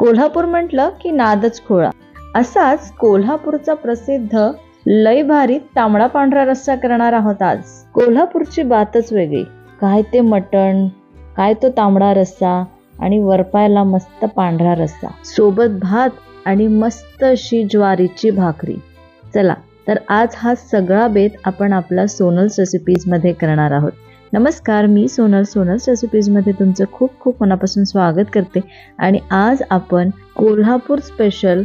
कोल्हापूर म्हटलं की नादच खोळा. असाच कोल्हापूरचा प्रसिद्ध लय भारी तांबडा पांढरा रस्सा करणार आहोत आज. कोल्हापूरची बातच वेगळी. काय ते मटण, काय तो तांबडा रस्सा आणि वरपायला मस्त पांढरा रस्सा, सोबत भात आणि मस्त अशी ज्वारीची भाकरी. चला तर आज हा सगळा बेत आपण आपला सोनल्स रेसिपीज मध्ये करणार आहोत. नमस्कार, मी सोनल्स रेसिपीज मध्ये तुमचं खूप खूप मनापासून स्वागत करते. आणि आज आपण कोल्हापूर स्पेशल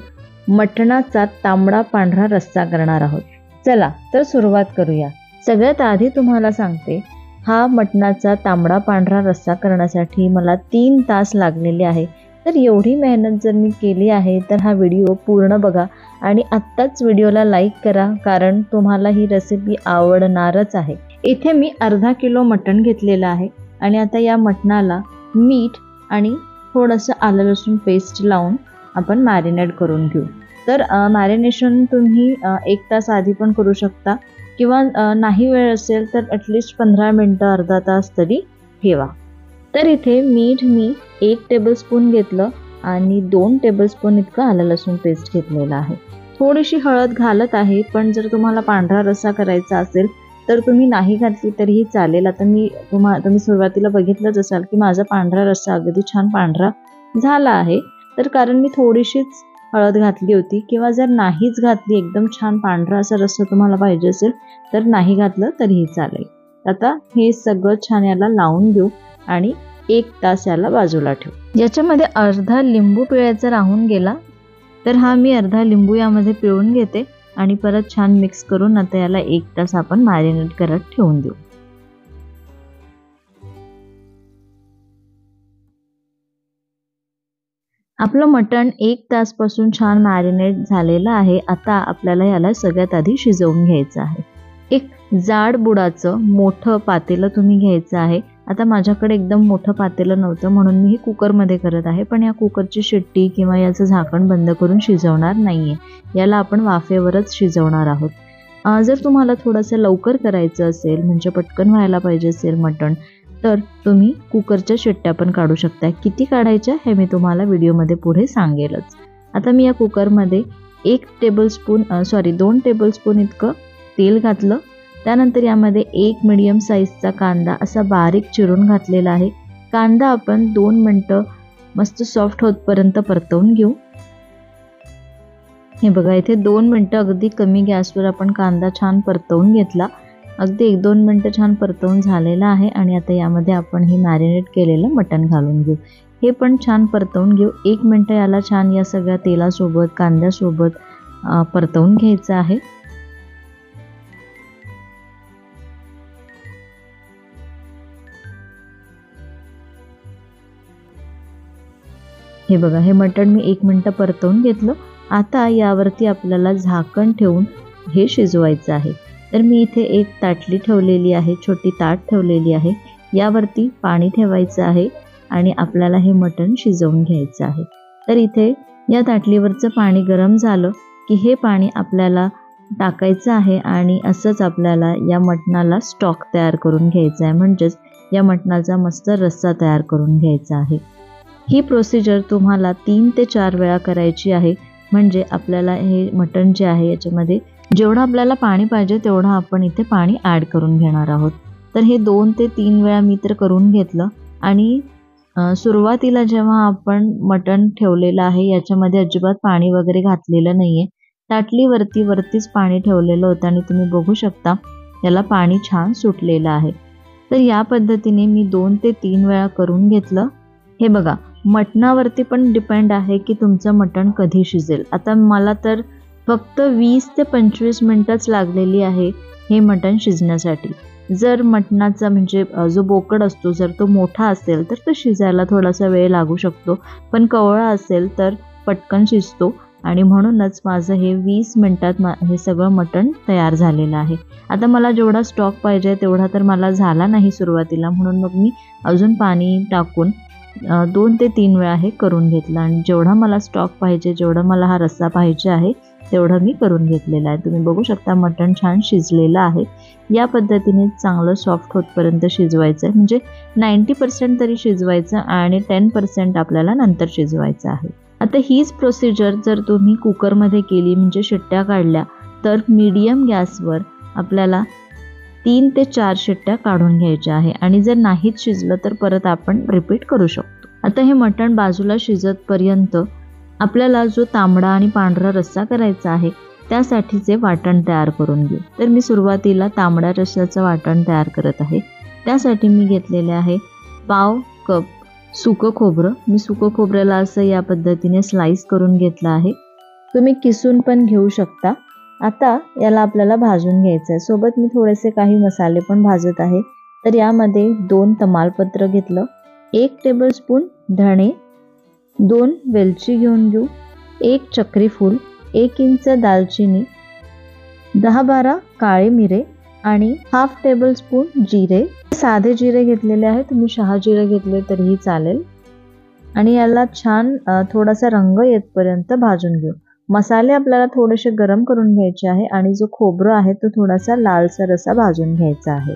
मटणाचा तांबडा पांढरा रस्सा करणार आहोत. चला तर सुरुवात करूया. सगळ्यात आधी तुम्हाला सांगते, हा मटणाचा तांबडा पांढरा रस्सा करण्यासाठी मला 3 तास लागलेले आहे. तर एवढी मेहनत जर मी केली आहे तर हा व्हिडिओ पूर्ण बघा आणि आत्ताच व्हिडिओला लाईक करा, कारण तुम्हाला ही रेसिपी आवडणारच आहे. इथे मी अर्धा किलो मटण घेतलेलं आहे आणि आता या मटणाला मीठ आणि थोडंसं आलं लसूण पेस्ट लावून आपण मॅरिनेट करून घेऊ. तर मॅरिनेशन तुम्ही 1 तास आधी पण करू शकता किंवा नाही वेळ असेल तर ॲटलिस्ट 15 मिनटं अर्धा तास तरी ठेवा. तर इथे मीठ मी 1 टेबलस्पून घेतलं आणि 2 टेबलस्पून इतकं आलं लसूण पेस्ट घेतलेलं आहे. थोडीशी हळद घालत आहे, पण जर तुम्हाला पांढरा रस्सा करायचा असेल तर तुम्ही नाही घातली तरीही चालेल. आता तुम्ही सुरुवातीला बघितलंच असाल की माझा पांढरा रस्सा अगदी छान पांढरा झाला आहे. तर कारण मी थोडीशीच हळद घातली होती, किंवा जर नाहीच घातली, एकदम छान पांढरा असा रस्सा तुम्हाला पाहिजे असेल तर नाही घातलं तरीही चालेल. आता हे सगळं छान याला लावून घेऊ आणि 1 तास याला बाजूला ठेवू. याच्यामध्ये अर्धा लिंबू पिळायचा राहून गेला, तर हा मी अर्धा लिंबू यामध्ये पिळून घेते आणि परत छान मिक्स करून आता याला 1 तास आपण मॅरिनेट करत ठेवून देऊ. आपलं मटण 1 तास पासून छान मॅरिनेट झालेलं आहे. आता आपल्याला याला सगळ्यात आधी शिजवून घ्यायचं आहे. एक जाड बुडाचं मोठं पातेलं तुम्ही घ्यायचं आहे. आता माझ्याकडे एकदम मोठं पातेलं नव्हतं म्हणून मी हे कुकरमध्ये करत आहे, पण या कुकरची शिट्टी किंवा याचं झाकण बंद करून शिजवणार नाहीये. याला आपण वाफेवरच शिजवणार आहोत. जर तुम्हाला थोडंसं लवकर करायचं असेल, म्हणजे पटकन व्हायला पाहिजे असेल मटण, तर तुम्ही कुकरच्या शिट्ट्या पण काढू शकता. किती काढायच्या हे मी तुम्हाला व्हिडिओमध्ये पुढे सांगेलच. आता मी या कुकरमध्ये 2 टेबलस्पून इतकं तेल घातलं. त्यानंतर यामध्ये 1 मीडियम साईजचा कांदा असा बारीक चिरून घातलेला आहे. कांदा आपण 2 मिनटं मस्त सॉफ्ट होतपर्यंत परतवून घेऊ. हे बघा, इथे 2 मिनटं अगदी कमी गॅसवर आपण कांदा छान परतवून घेतला. अगदी 1-2 मिनटं छान परतवून झालेला आहे. आणि आता यामध्ये आपण हे मॅरिनेट केलेलं मटण घालून घेऊ. हे पण छान परतवून घेऊ. 1 मिनटं याला छान या सगळ्या तेलासोबत कांद्यासोबत परतवून घ्यायचं आहे. हे बघा, हे मटण मी 1 मिनटं परतवून घेतलं. आता यावरती आपल्याला झाकण ठेवून हे शिजवायचं आहे. तर मी इथे एक ताटली ठेवलेली आहे, छोटी ताट ठेवलेली आहे. यावरती पाणी ठेवायचं आहे आणि आपल्याला हे मटण शिजवून घ्यायचं आहे. तर इथे या ताटलीवरचं पाणी गरम झालं की हे पाणी आपल्याला टाकायचं आहे आणि असंच आपल्याला या मटणाला स्टॉक तयार करून घ्यायचा आहे, म्हणजेच या मटणाचा मस्त रस्सा तयार करून घ्यायचा आहे. ही प्रोसिजर तुम्हाला 3 ते 4 वेळा करायची आहे, म्हणजे आपल्याला हे मटण जे आहे याच्यामध्ये जेवढं आपल्याला पाणी पाहिजे तेवढं आपण इथे पाणी ॲड करून घेणार आहोत. तर हे 2 ते 3 वेळा मी तर करून घेतलं. आणि सुरुवातीला जेव्हा आपण मटण ठेवलेलं आहे याच्यामध्ये अजिबात पाणी वगैरे घातलेलं नाहीये. वरतीच पाणी ठेवलेलं होतं आणि तुम्ही बघू शकता याला पाणी छान सुटलेलं आहे. तर या पद्धतीने मी 2 ते 3 वेळा करून घेतलं. हे बघा, मटणावरती पण डिपेंड आहे की तुमचं मटण कधी शिजेल. आता मला तर फक्त 20 ते 25 मिनटंच लागलेली आहे हे मटण शिजण्यासाठी. जर मटणाचा म्हणजे जो बोकड असतो जर तो मोठा असेल तर तो शिजायला थोडासा वेळ लागू शकतो, पण कवळा असेल तर पटकन शिजतो. आणि म्हणूनच माझं हे 20 मिनटात हे सगळं मटण तयार झालेलं आहे. आता मला जेवढा स्टॉक पाहिजे तेवढा तर मला झाला नाही सुरुवातीला, म्हणून मग मी अजून पाणी टाकून 2 ते 3 वेळा हे करून घेतलं. आणि जेवढा मला स्टॉक पाहिजे, जेवढा मला हा रस्सा पाहिजे आहे तेवढं मी करून घेतलेलं आहे. तुम्ही बघू शकता मटण छान शिजलेलं आहे. या पद्धतीने चांगलं सॉफ्ट होतपर्यंत शिजवायचं आहे, म्हणजे 90% तरी शिजवायचं आणि 10% आपल्याला नंतर शिजवायचं आहे. आता हीच प्रोसिजर जर तुम्ही कुकरमध्ये केली म्हणजे शिट्ट्या काढल्या तर मीडियम गॅसवर आपल्याला 3 ते 4 शिट्ट्या काढून घ्यायच्या आहे आणि जर नाहीच शिजलं तर परत आपण रिपीट करू शकतो. आता हे मटण बाजूला शिजतपर्यंत आपल्याला जो तांबडा आणि पांढरा रस्सा करायचा आहे त्यासाठीचे वाटण तयार करून घेऊ. तर मी सुरुवातीला तांबड्या रस्स्याचं वाटण तयार करत आहे. त्यासाठी मी घेतलेले आहे पाव कप सुकं खोबरं. मी सुकं खोबऱ्याला असं या पद्धतीने स्लाइस करून घेतलं आहे. तुम्ही किसून पण घेऊ शकता. आता याला आपल्याला भाजून घ्यायचं आहे. सोबत मी थोडेसे काही मसाले पण भाजत आहे. तर यामध्ये 2 तमालपत्र घेतलं, 1 टेबलस्पून धणे, 2 वेलची घेऊन घेऊ, 1 चक्री फूल, 1 इंच दालचिनी, 10-12 काळे मिरे आणि हाफ टेबलस्पून जिरे. साधे जिरे घेतलेले आहे, तुम्ही शहाजिरे घेतले तरीही चालेल. आणि याला छान थोडासा रंग येतपर्यंत भाजून घेऊ. मसाले आपल्याला थोडेसे गरम करून घ्यायचे आहे आणि जो खोबरं आहे तो थोडासा लालसर असा भाजून घ्यायचा आहे.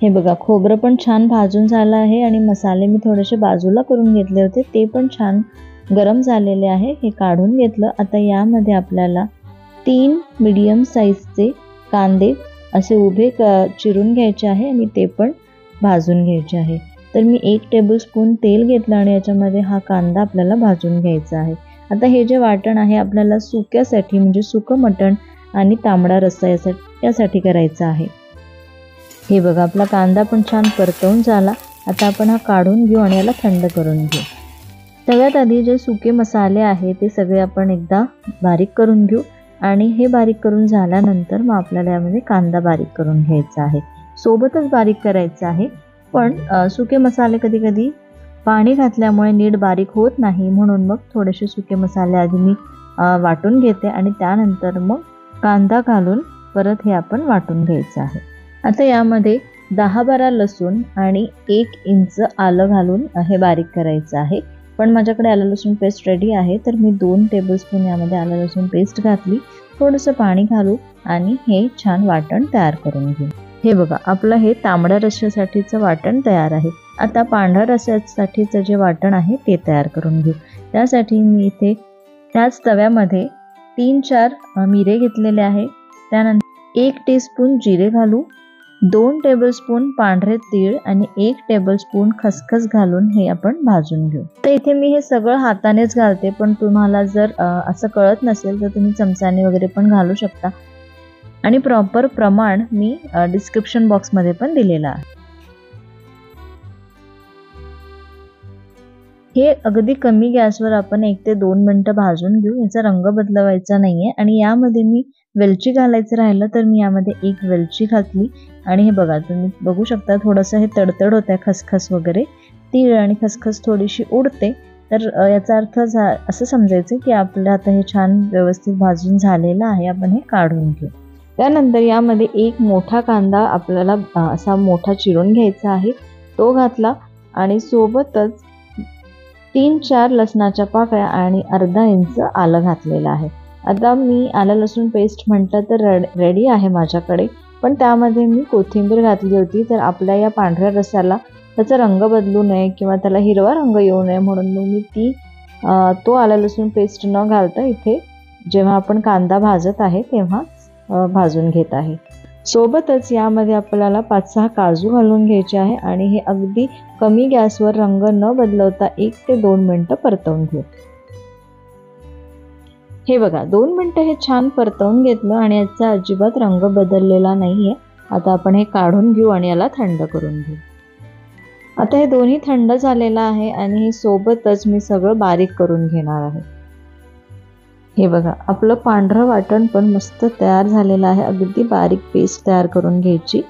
हे बघा, खोबरं पण छान भाजून झालं आहे आणि मसाले मी थोडेसे बाजूला करून घेतले होते ते पण छान गरम झालेले आहे. हे काढून घेतलं. आता यामध्ये आपल्याला 3 मीडियम साईजचे कांदे असे उभे चिरून घ्यायचे आहे आणि ते पण भाजून घ्यायचे आहे. तर मी 1 टेबलस्पून तेल घेतलं आणि याच्यामध्ये हा कांदा आपल्याला भाजून घ्यायचा आहे. आता हे जे वाटण आहे आपल्याला सुक्यासाठी म्हणजे सुकं मटण आणि तांबडा रस्सा यासाठी करायचा आहे. हे बघा, आपला कांदा पण छान परतवून झाला. आता आपण हा काढून घेऊ आणि याला थंड करून घेऊ. सगळ्यात आधी जे सुके मसाले आहे ते सगळे आपण एकदा बारीक करून घेऊ आणि हे बारीक करून झाल्यानंतर मग आपल्याला यामध्ये कांदा बारीक करून घ्यायचा आहे. सोबतच बारीक करायचं आहे, पण सुके मसाले कधी कधी पाणी घातल्यामुळे नीट बारीक होत नाही, म्हणून मग थोडेसे सुके मसाले आधी मी वाटून घेते आणि त्यानंतर मग कांदा घालून परत हे आपण वाटून घ्यायचं आहे. आता यामध्ये 10-12 लसूण आणि 1 इंच आलं घालून हे बारीक करायचं आहे. पण माझ्याकडे आलं लसूण पेस्ट रेडी आहे, तर मी 2 टेबलस्पून यामध्ये आलं लसूण पेस्ट घातली. थोडंसं पाणी घालू आणि हे छान वाटण तयार करून घेऊ. हे बघा, आपलं हे तांबड्या रस्स्यासाठीचं वाटण तयार आहे. आता पांढऱ्या रस्स्यासाठीचं जे वाटण आहे ते तयार करून घेऊ. त्यासाठी मी इथे त्याच तव्यामध्ये 3-4 मिरे घेतलेले आहे. त्यानंतर 1 टीस्पून जिरे घालू, 2 टेबलस्पून पांढरे तीळ आणि 1 टेबलस्पून खसखस घालून हे आपण भाजून घेऊ. तर इथे मी हे सगळं हातानेच घालते, पण तुम्हाला जर असं कळत नसेल तर तुम्ही चमच्याने वगैरे पण घालू शकता आणि प्रॉपर प्रमाण मी डिस्क्रिप्शन बॉक्समध्ये पण दिलेलं आहे. हे अगदी कमी गॅसवर आपण 1 ते 2 मिनिटं भाजून घेऊ. याचा रंग बदलवायचा नाहीये आणि यामध्ये मी वेलची घालायचं राहिलं तर मी यामध्ये 1 वेलची घातली आणि हे बघा, तुम्ही बघू शकता थोडंसं हे तडतड होत आहे, खसखस वगैरे. तीळ आणि खसखस थोडीशी उडते, तर याचा अर्थ असं समजायचं की आपलं आता हे छान व्यवस्थित भाजून झालेलं आहे. आपण हे काढून घेऊ. त्यानंतर यामध्ये 1 मोठा कांदा आपल्याला असा मोठा चिरून घ्यायचा आहे, तो घातला आणि सोबतच 3-4 लसणाच्या पाकळ्या आणि अर्धा इंच आलं घातलेलं आहे. आता मी आलं लसूण पेस्ट म्हटलं तर रेडी आहे माझ्याकडे, पण त्यामध्ये मी कोथिंबीर घातली होती. तर आपल्या या पांढऱ्या रस्स्याला त्याचा रंग बदलू नये किंवा त्याला हिरवा रंग येऊ नये म्हणून मी तो आलं लसूण पेस्ट न घालता इथे जेव्हा आपण कांदा भाजत आहे तेव्हा भाजून घेत आहे. सोबतच यामध्ये आपल्याला 5-6 काजू घालून घ्यायचे आहे आणि हे अगदी कमी गॅसवर रंग न बदलवता 1 ते 2 मिनिटं परतवून घेऊ. हे बघा, 2 मिनिटं हे छान परतवून घेतलं आणि याचा अजिबात रंग बदललेला नाहीये. आता आपण हे काढून घेऊ आणि याला थंड करून घेऊ. आता हे दोन्ही थंड झालेलं आहे आणि हे सोबतच मी सगळं बारीक करून घेणार आहे. हे बघा, आपलं पांढरं वाटण पण मस्त तयार झालेलं आहे. अगदी बारीक पेस्ट तयार करून घ्यायची.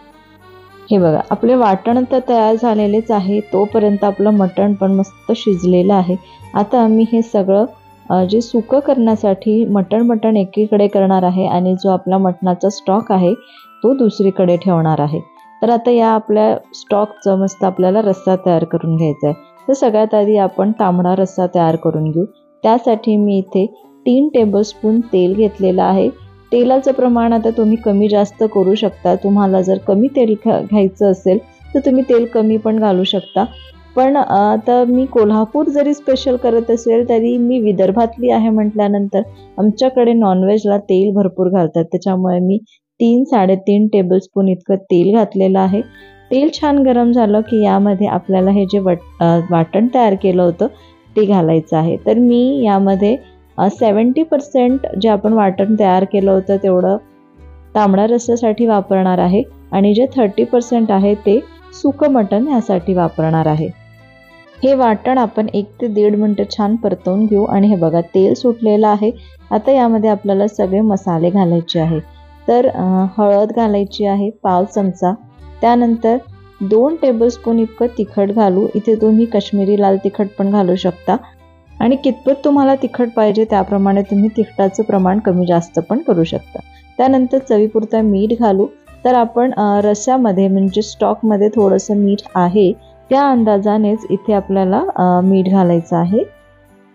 हे बघा, आपले वाटण तर तयार झालेलेच आहे, तोपर्यंत आपलं मटण पण मस्त शिजलेलं आहे. आता मी हे सगळं जे सुकं करण्यासाठी मटण एकीकडे करणार आहे आणि जो आपला मटणाचा स्टॉक आहे तो दुसरीकडे ठेवणार आहे. तर आता या आपल्या स्टॉकचं मस्त आपल्याला रस्सा तयार करून घ्यायचा आहे. तर सगळ्यात आधी आपण तांबडा रस्सा तयार करून घेऊ. त्यासाठी मी इथे 3 टेबलस्पून तेल घेतलेलं आहे. तेलाचं प्रमाण आता तुम्ही कमी जास्त करू शकता. तुम्हाला जर कमी तेल घ्यायचं असेल तर तुम्ही तेल कमी पण घालू शकता. पण आता मी कोल्हापूर जरी स्पेशल करत असेल तरी मी विदर्भातली आहे म्हटल्यानंतर आमच्याकडे नॉनव्हेजला तेल भरपूर घालतात, त्याच्यामुळे मी 3-3.5 टेबलस्पून इतकं तेल घातलेलं आहे. तेल छान गरम झालं की यामध्ये आपल्याला हे जे वाटण तयार केलं होतं ते घालायचं आहे. तर मी यामध्ये 70% जे आपण वाटण तयार केलं होतं तेवढं तांबडा रस्स्यासाठी वापरणार आहे आणि जे 30% आहे ते सुकं मटण यासाठी वापरणार आहे. हे वाटण आपण 1 ते 1.5 मिनिटं छान परतवून घेऊ. आणि हे बघा तेल सुटलेलं आहे. आता यामध्ये आपल्याला सगळे मसाले घालायचे आहे. तर हळद घालायची आहे 1/2 चमचा. त्यानंतर 2 टेबलस्पून इतकं तिखट घालू. इथे तुम्ही काश्मीरी लाल तिखट पण घालू शकता आणि कितपत तुम्हाला तिखट पाहिजे त्याप्रमाणे तुम्ही तिखटाचं प्रमाण कमी जास्त पण करू शकता. त्यानंतर चवीपुरता मीठ घालू. तर आपण रस्स्यामध्ये म्हणजे स्टॉकमध्ये थोडंसं मीठ आहे त्या अंदाजानेच इथे आपल्याला मीठ घालायचं आहे.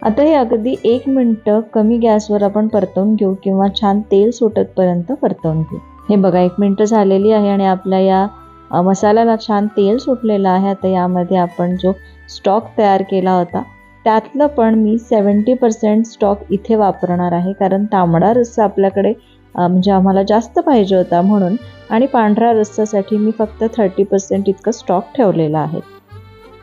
आता हे अगदी 1 मिनिटं कमी गॅसवर आपण परतवून घेऊ किंवा छान तेल सुटतपर्यंत परतवून घेऊ. हे बघा 1 मिनिटं झालेली आहे आणि आपल्या या मसाल्याला छान तेल सुटलेलं आहे. आता यामध्ये आपण जो स्टॉक तयार केला होता त्यातलं पण मी 70% स्टॉक इथे वापरणार आहे, कारण तांबडा रस्सा आपल्याकडे म्हणजे आम्हाला जास्त पाहिजे होता म्हणून, आणि पांढऱ्या रस्स्यासाठी मी फक्त 30% इतकं स्टॉक ठेवलेला आहे.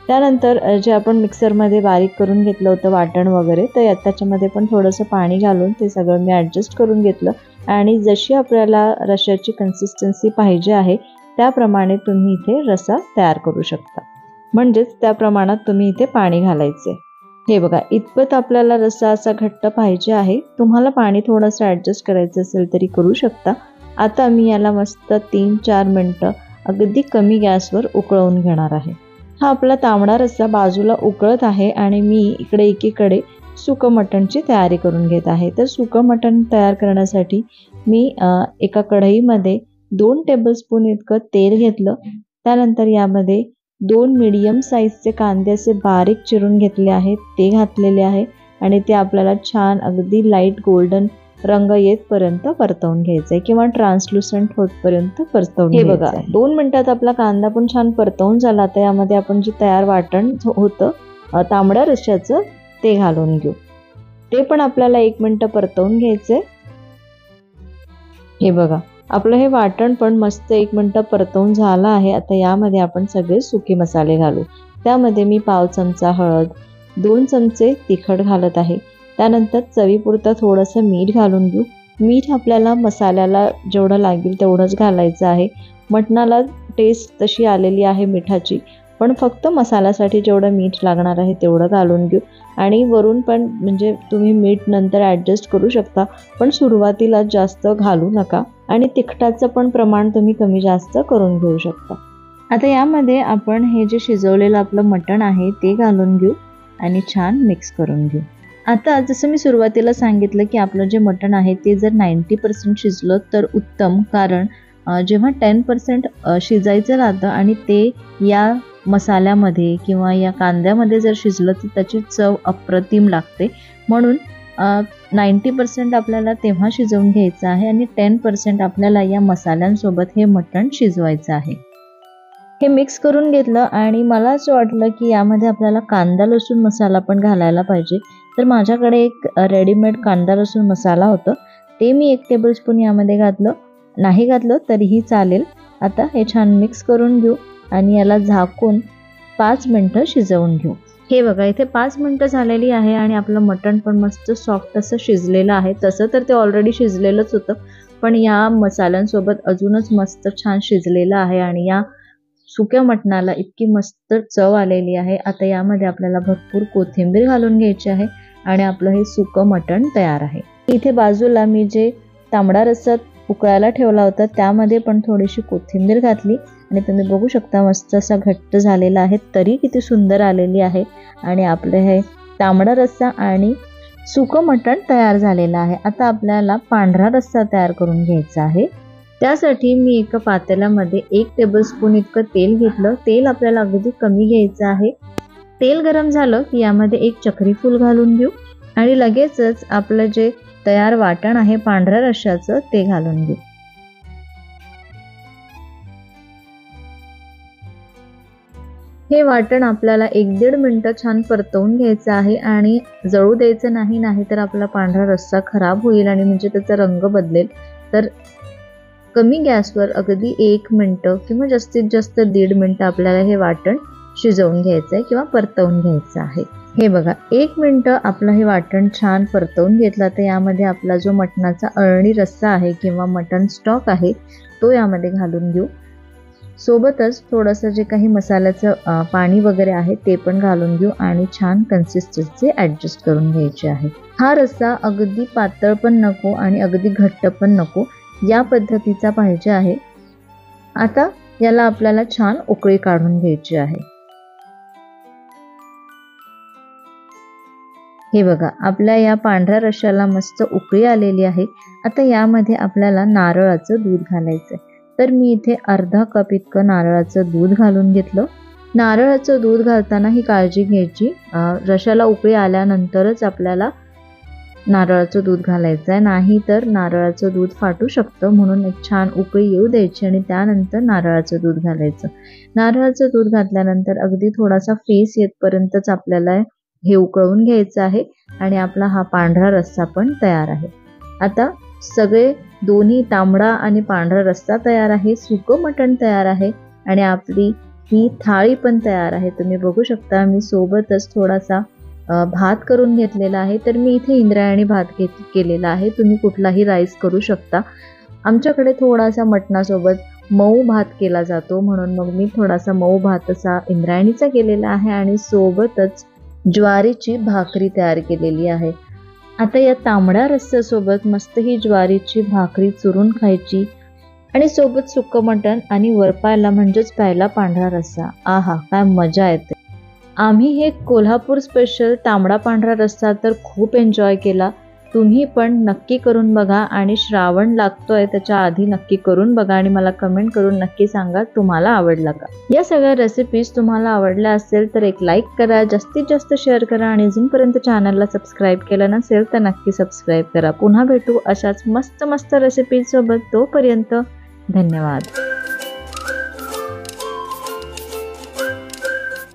त्यानंतर जे आपण मिक्सरमध्ये बारीक करून घेतलं होतं वाटण वगैरे, तर त्याच्यामध्ये पण थोडंसं पाणी घालून ते सगळं मी ॲडजस्ट करून घेतलं. आणि जशी आपल्याला रश्श्याची कन्सिस्टन्सी पाहिजे आहे त्याप्रमाणे तुम्ही इथे रस्सा तयार करू शकता, म्हणजेच त्या प्रमाणात तुम्ही इथे पाणी घालायचे. हे बघा इतपत आपल्याला रस्सा असा घट्ट पाहिजे आहे. तुम्हाला पाणी थोडंसं ॲडजस्ट करायचं असेल तरी करू शकता. आता मी याला मस्त 3-4 मिनिटं अगदी कमी गॅसवर उकळवून घेणार आहे. हा आपला तांबडा रस्सा बाजूला उकळत आहे आणि मी इकडे एकीकडे सुकं मटणची तयारी करून घेत आहे. तर सुकं मटण तयार करण्यासाठी मी एका कढईमध्ये 2 टेबलस्पून इतकं तेल घेतलं. त्यानंतर यामध्ये 2 मीडियम साईजचे कांदे असे बारीक चिरून घेतले आहेत ते घातलेले आहे आणि ते आपल्याला छान अगदी लाईट गोल्डन रंग येतपर्यंत परतवून घ्यायचा आहे किंवा ट्रान्सलुसंट होतपर्यंत परतवून घ्यायचं आहे. हे बघा 2 मिनिटात आपला कांदा पण छान परतवून झाला. आता यामध्ये आपण जे तयार वाटण होतं तांबड्या रश्श्याचं ते घालून घेऊ. ते पण आपल्याला 1 मिनिट परतवून घ्यायचंय. हे बघा आपलं हे वाटण पण मस्त 1 मिनिट परतवून झालं आहे. आता यामध्ये आपण सगळे सुके मसाले घालू. त्यामध्ये मी 1/2 चमचा हळद, 2 चमचे तिखट घालत आहे. त्यानंतर चवीपुरतं थोडंसं मीठ घालून घेऊ. मीठ आपल्याला मसाल्याला जेवढं लागेल तेवढंच घालायचं आहे. मटणाला टेस्ट तशी आलेली आहे मिठाची, पण फक्त मसाल्यासाठी जेवढं मीठ लागणार आहे तेवढं घालून घेऊ. आणि वरून पण म्हणजे तुम्ही मीठ नंतर ॲडजस्ट करू शकता, पण सुरुवातीला जास्त घालू नका. आणि तिखटाचं पण प्रमाण तुम्ही कमी जास्त करून घेऊ शकता. आता यामध्ये आपण हे जे शिजवलेलं आपलं मटण आहे ते घालून घेऊ आणि छान मिक्स करून घेऊ. आता जसं मी सुरुवातीला सांगितलं की आपलं जे मटण आहे ते जर 90% शिजलं तर उत्तम, कारण जेव्हा 10% शिजायचं राहतं आणि ते या मसाल्यामध्ये किंवा या कांद्यामध्ये जर शिजलं तर त्याची चव अप्रतिम लागते. म्हणून 90% आपल्याला तेव्हा शिजवून घ्यायचं आहे आणि 10% आपल्याला या मसाल्यांसोबत हे मटण शिजवायचं आहे. हे मिक्स करून घेतलं आणि मला असं वाटलं की यामध्ये आपल्याला कांदा लसूण मसाला पण घालायला पाहिजे. तर माझ्याकडे एक रेडीमेड कांदा लसूण मसाला होतं, ते मी 1 टेबलस्पून यामध्ये घातलं. नाही घातलं तरीही चालेल. आता हे छान मिक्स करून घेऊ आणि याला झाकून 5 मिनिटं शिजवून घेऊ. हे बघा इथे 5 मिनिटं झालेली आहे आणि आपलं मटण पण मस्त सॉफ्ट असं शिजलेलं आहे. तसं तर ते ऑलरेडी शिजलेलंच होतं, पण या मसाल्यांसोबत अजूनच मस्त छान शिजलेलं आहे आणि या सुक्या मटणाला इतकी मस्त चव आलेली आहे. आता यामध्ये आपल्याला भरपूर कोथिंबीर घालून घ्यायची आहे आणि आपलं हे सुकं मटण तयार आहे. इथे बाजूला मी जे तांबडा रस्सा उकळायला ठेवला होता त्यामध्ये पण थोडीशी कोथिंबीर घातली आणि तुम्ही बघू शकता मस्त असा घट्ट झालेला आहे, तरी किती सुंदर आलेली आहे. आणि आपले हे तांबडा रस्सा आणि सुकं मटण तयार झालेलं आहे. आता आपल्याला पांढरा रस्सा तयार करून घ्यायचा आहे. त्यासाठी मी एका पातेल्यामध्ये 1 टेबलस्पून इतकं तेल घेतलं. तेल आपल्याला अगदी कमी घ्यायचं आहे. तेल गरम झालं की यामध्ये 1 चक्री फूल घालून घेऊ आणि लगेचच आपलं जे तयार वाटण आहे पांढऱ्या रश्श्याचं ते घालून घेऊ. हे वाटण आपल्याला 1-1.5 मिनिटं छान परतवून घ्यायचं आहे आणि जळू द्यायचं नाही, नाहीतर आपला पांढरा रस्सा खराब होईल आणि म्हणजे त्याचा रंग बदलेल. तर कमी गॅसवर अगदी 1 मिनिटं किंवा जास्तीत जास्त 1.5 मिनिटं आपल्याला हे वाटण शिजवून घ्यायचं आहे किंवा परतवून घ्यायचं आहे. हे बघा 1 मिनिटं आपलं हे वाटण छान परतवून घेतलं तर यामध्ये आपला जो मटणाचा अळणी रस्सा आहे किंवा मटण स्टॉक आहे तो यामध्ये घालून घेऊ. सोबतच थोडंसं जे काही मसाल्याचं पाणी वगैरे आहे ते पण घालून घेऊ आणि छान कन्सिस्टन्सी ॲडजस्ट करून घ्यायची आहे. हा रस्सा अगदी पातळ पण नको आणि अगदी घट्ट पण नको, या पद्धतीचा पाहिजे आहे. आता याला आपल्याला छान उकळी काढून घ्यायची आहे. हे बघा आपल्या या पांढऱ्या रश्श्याला मस्त उकळी आलेली आहे. आता यामध्ये आपल्याला नारळाचं दूध घालायचं आहे. तर मी इथे अर्धा कप इतकं नारळाचं दूध घालून घेतलं. नारळाचं दूध घालताना ही काळजी घ्यायची, रश्श्याला उकळी आल्यानंतरच आपल्याला नारळाचं दूध घालायचं आहे, नाही तर नारळाचं दूध फाटू शकतं. म्हणून एक छान उकळी येऊ द्यायची आणि त्यानंतर नारळाचं दूध घालायचं. नारळाचं दूध घातल्यानंतर अगदी थोडासा फेस येतपर्यंतच आपल्याला हे उकळवून घ्यायचं आहे आणि आपला हा पांढरा रस्सा पण तयार आहे. आता सगळे दोन्ही तांबडा आणि पांढरा रस्सा तयार आहे, सुकं मटण तयार आहे आणि आपली ही थाळी पण तयार आहे. तुम्ही बघू शकता मी सोबतच थोडासा भात करून घेतलेला आहे. तर मी इथे इंद्रायणी भात केलेला आहे, तुम्ही कुठलाही राईस करू शकता. आमच्याकडे थोडासा मटणासोबत मऊ भात केला जातो, म्हणून मग मी थोडासा मऊ भात असा इंद्रायणीचा केलेला आहे आणि सोबतच ज्वारीची भाकरी तयार केलेली आहे. आता या तांबड्या रस्स्यासोबत मस्त ही ज्वारीची भाकरी चुरून खायची आणि सोबत सुकं मटण आणि वरपायला म्हणजेच प्यायला पांढरा रस्सा. आहा काय मजा येते. आम्ही हे कोल्हापूर स्पेशल तांबडा पांढरा रस्सा तर खूप एन्जॉय केला. तुम्ही पण नक्की करून बघा आणि श्रावण लागतोय त्याच्या आधी नक्की करून बघा आणि मला कमेंट करून नक्की सांगा तुम्हाला आवडला का. या सगळ्या रेसिपीज तुम्हाला आवडल्या असेल तर एक लाईक करा, जास्तीत जास्त शेअर करा आणि अजूनपर्यंत चॅनलला सबस्क्राईब केलं नसेल तर नक्की सबस्क्राईब करा. पुन्हा भेटू अशाच मस्त मस्त रेसिपीज सोबत. तोपर्यंत धन्यवाद.